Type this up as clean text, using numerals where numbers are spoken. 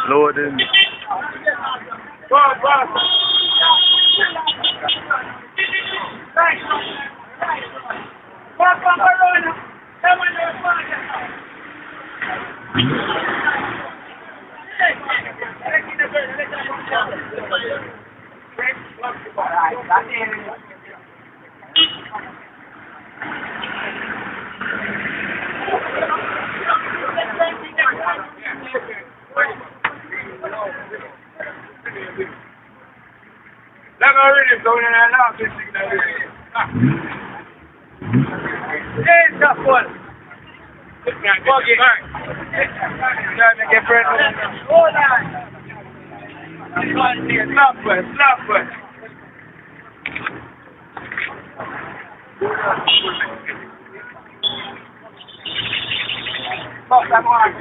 Loading. Let me read it down and I love this thing that hey, that one. Fuck it. Trying to get friends. Hold on. Stop it. Fuck that one.